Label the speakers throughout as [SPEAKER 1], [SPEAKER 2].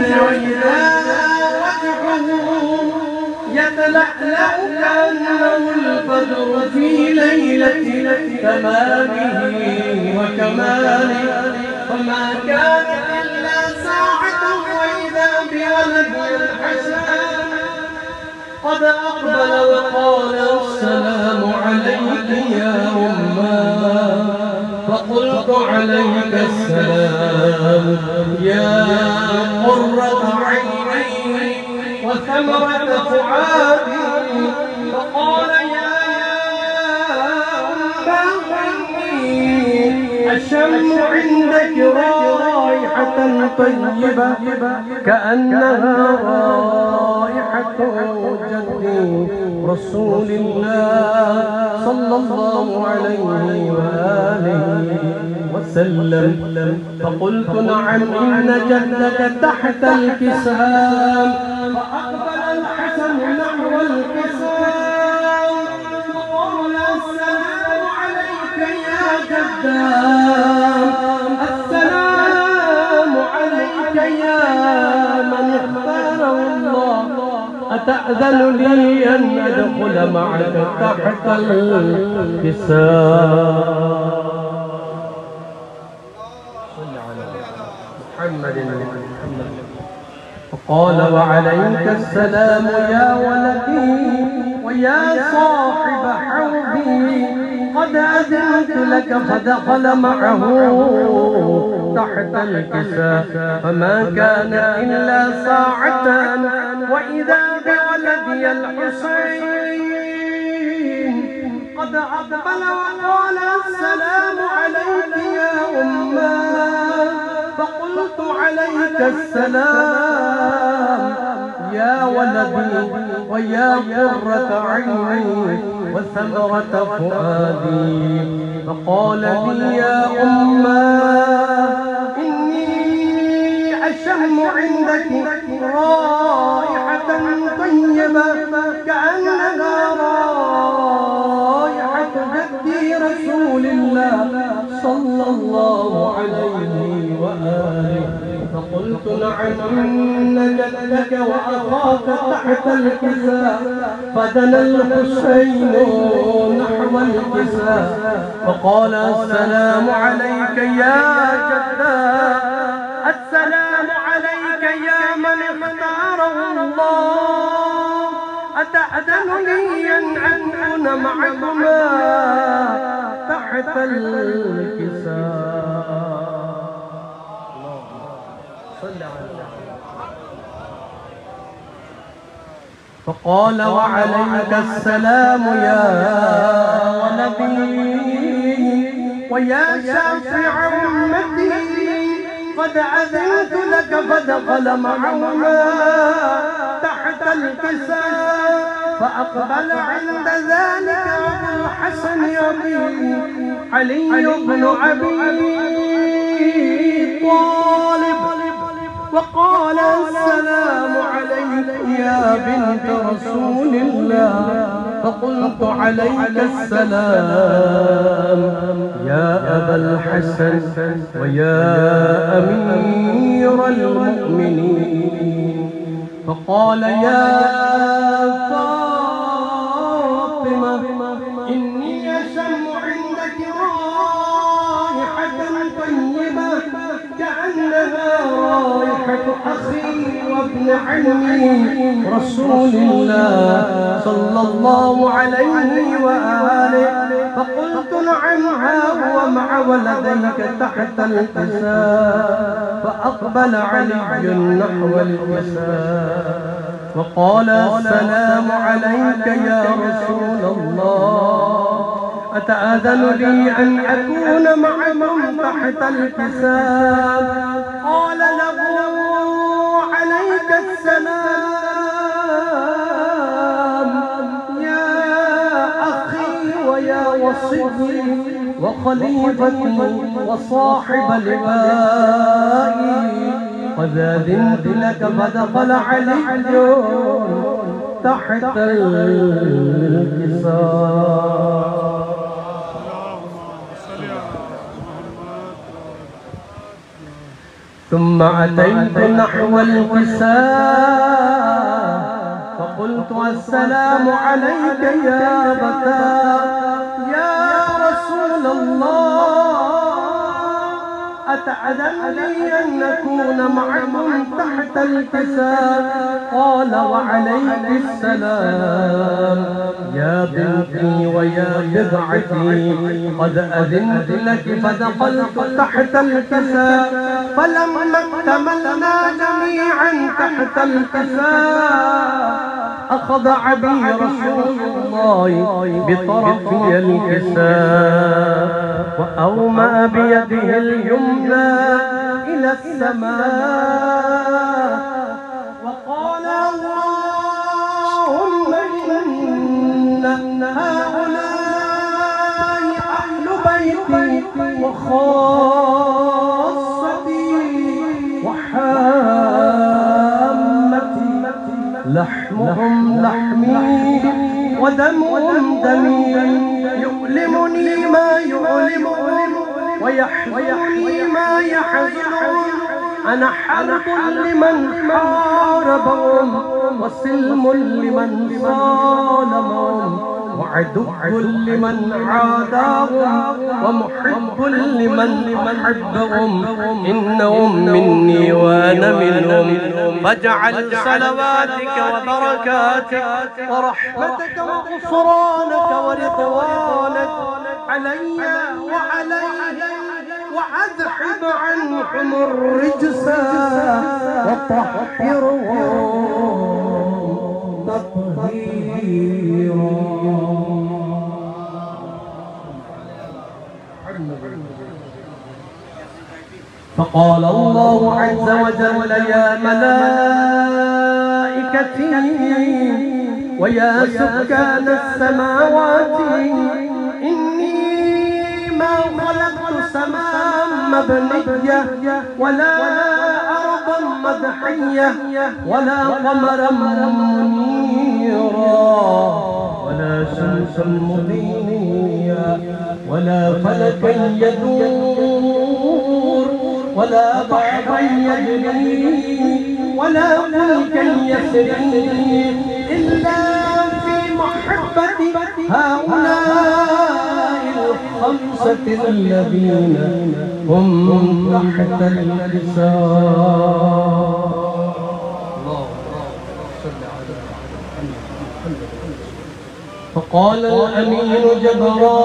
[SPEAKER 1] وإذا وجهه يتلألأ كأنه البدر في ليلة تمامه وكماله، فما كانت إلا ساعة وإذا بولد الحسن قد أقبل وقال السلام عليك يا أماه، فقلت عليك السلام يا قرة عيني وثمرة فؤادي، فقال يا أمي أشم عندك رائحة طيبة كأنها رائحة جدي رسول الله صلى الله عليه وآله وسلم. فقلت نعم إن جدك تحت الكسام، فأقبل الحسن نحو الكسام فقال السلام عليك يا جدام، السلام عليك يا من اختاره الله، أتأذن لي أن أدخل معك تحت الكسام؟ فقال وعليك السلام يا ولدي ويا صاحب حوضي، قد أذنت لك، فدخل معه تحت الكساء، فما كان إلا ساعة وإذا بولدي الحسين قد أقبل وقال السلام عليك يا أماه، فقلت عليك السلام يا ولدي ويا قرة عيني وثمرة فؤادي، فقال لي يا أماه إني أشم عندك رائحة طيبة كأنها رائحة جدي رسول الله صلى الله عليه وآله. فقلت نعم إن جدك وأخاك تحت الكساء، فدنا الحسين نحو الكساء فقال السلام عليك يا جدا، السلام عليك يا من اختاره الله، أتأذن لي أن أكون معكما تحت الكساء؟ فقال وعليك السلام يا ولدي ويا شافع أمتي، قد أذنت لك، فدخل معهما تحت الكساء، فأقبل عند ذلك أبو الحسن علي بن أبي طالب، وقال السلام عليك يا بنت رسول الله، فقلت عليك السلام يا أبا الحسن ويا أمير المؤمنين، فقال يا فاطمة إني أشم عندك رائحة طيبة كأنها رائحة أخي وابن عمي رسول الله صلى الله عليه وآله، فقلت نعم ها هو مع ولديك تحت الكساء، فأقبل علي نحو الكساء وقال السلام عليك يا رسول الله، أتأذن لي أن أكون معكم تحت الكساء؟ قال له عليك السلام يا أخي ويا وصي وخليفتي وصاحب لوائي، قد أذنت لك، فدخل علي تحت الكساء. ثم أتيت نحو الكساء فقلت السلام عليك يا أبتاه يا رسول الله أتعذن لي أن نكون معكم تحت الكساء؟ قال وعليك السلام يا بنتي ويا بضعتي قد أذنت لك فدخلت تحت الكساء فلما اكتملنا جميعا تحت الكساء أخذ عبي رسول الله بطرفي الكساء وأومأ بيده اليمنى إلى السماء وقال اللهم إن هؤلاء أهل بيتي وخاصتي وحامتي لحمهم لحمي ودمهم دمي يؤلمني ما يؤلمهم ويحزنني ما يحزنهم أنا حرب لمن حاربهم وسلم لمن صالمهم وعدو لمن عاداهم ومحب لمن أحبهم إنهم مني وأنا منهم فاجعل صلواتك وبركاتك ورحمتك وغفرانك ورضوانك علي وعليهم وأذهب عنهم الرجس وطهرهم تطهيرا. فقال الله عز وجل يا ملائكتي ويا سكان السماوات إني ما خلقت سماء مبنية ولا أرضا مدحية ولا قمرا منيرا ولا شمسا مضيئا ولا فلكا يدور ولا بحرا يجري ولا فلكا يسري إلا في محبة هؤلاء الخمسة الذين هم تحت الكساء. فقال الأمين جبرائيل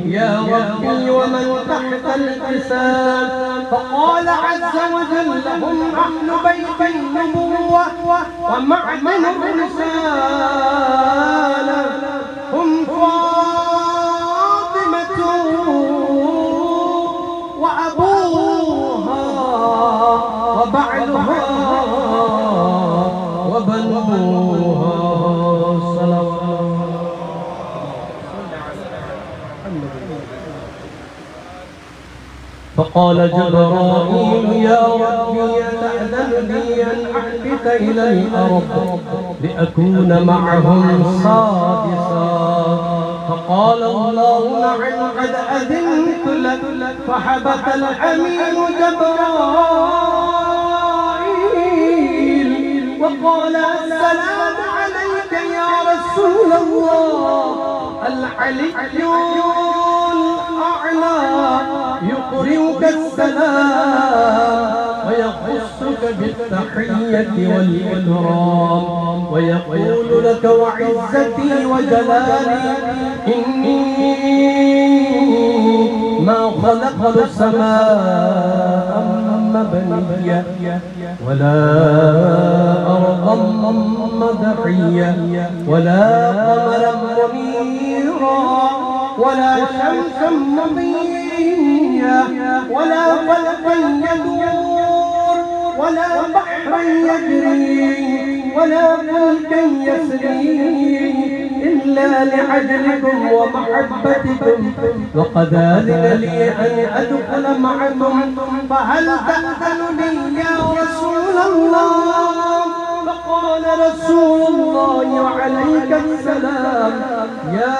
[SPEAKER 1] يا ربي ومن تحت الكساء؟ فقال عز وجل هم أهل بيت النبوة ومعدن الرسالة هم فاطمة وأبوها وبعلها وبنوها صلوات. فقال جبرائيل يا ربي تأذن لي أن أحبك إلى الأرض لأكون معهم سادسا؟ فقال الله نعم قد أذنت لك. فحبك الأمين جبرائيل وقال السلام عليك يا رسول الله العلي الأعلى يقرئك السلام ويخصك بالتحية والإكرام ويقول لك وعزتي وجلالي إني ما خلقت سماء مبنية ولا أرضا مدحية ولا قمرا منيرا ولا شمسا مضيئا ولا فلكا يدور ولا بحرا يجري ولا فلكا يسري إلا لعدلكم ومحبتكم وقد آذن لي أن أدخل معكم فهل تأذن لي يا رسول الله؟ فقال رسول الله وعليك السلام يا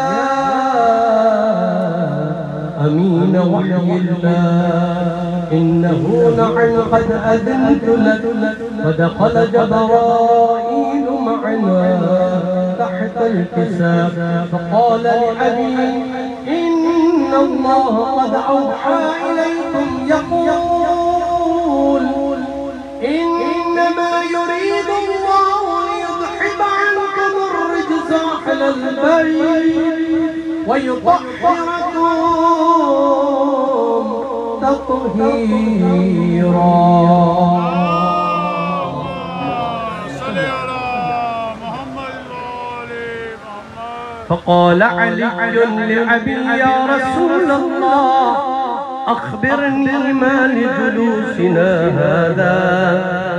[SPEAKER 1] أمين وحي الله إنه نعم قد أذنت لك فدخل جبرائيل معنا تحت الكساء فقال لأبي إن الله قد أوحى إليكم يقول إنما يريد الله ليذهب عنكم الرجس أهل البيت ويطهركم تطهيرا. فقال علي لأبي يا رسول الله أخبرني ما لجلوسنا هذا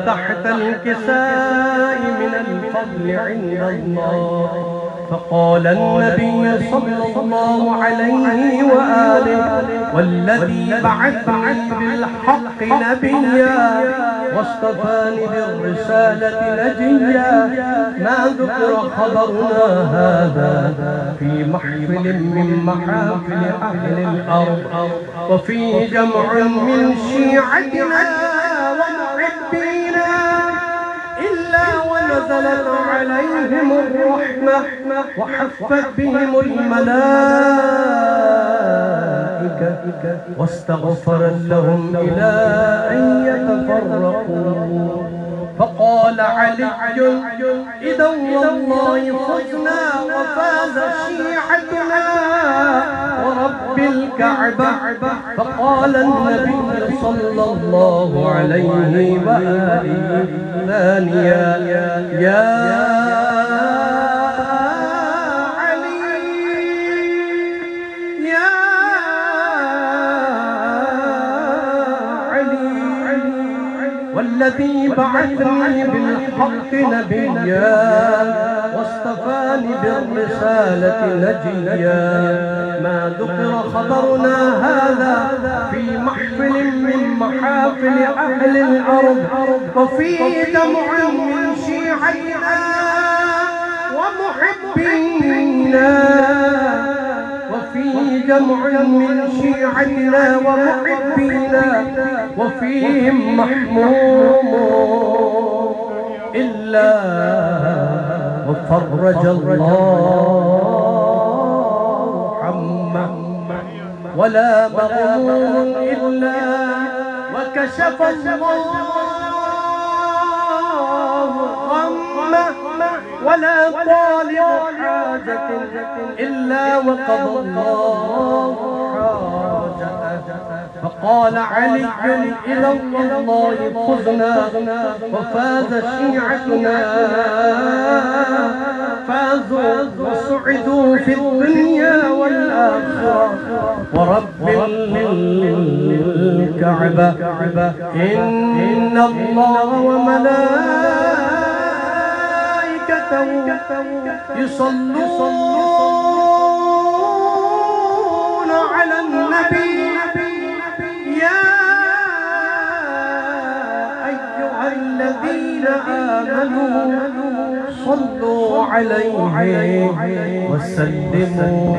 [SPEAKER 1] تحت الكساء من الفضل عند الله. فقال النبي صلى الله عليه وآله والذي بعثني بالحق نبيا واصطفاني بالرسالة نجيا ما ذكر خبرنا هذا في محفل من محافل أهل الأرض وفي جمع من شيعتنا ومحبينا إلا ونزلت عليهم الرحمة وحفت بهم الملائكة واستغفرت لهم إلى أن يتفرقوا. فقال علي إذا والله فزنا وفاز شيعتنا ورب الكعبة. فقال النبي صلى الله عليه وآله ثانيا يا والذي بعثني بالحق نبيا واصطفاني بالرسالة نجيا ما ذكر خبرنا هذا في محفل من محافل أهل الأرض وفي جمع من شيعتنا ومحبينا وفي جمع من شيعتنا ومحبينا وفيهم محموم إلا وفرج الله عمه ولا مغموم إلا وكشف الله غمه ولا طالب حاجة إلا وقضى الله حاجته. فقال علي إلى الله فزنا وفاز شيعتنا فازوا وسعدوا في الدنيا والآخرة ورب الكعبة إن الله وملائكته يصلون على النبي يا أيها الذين آمنوا صلوا عليه وسلموا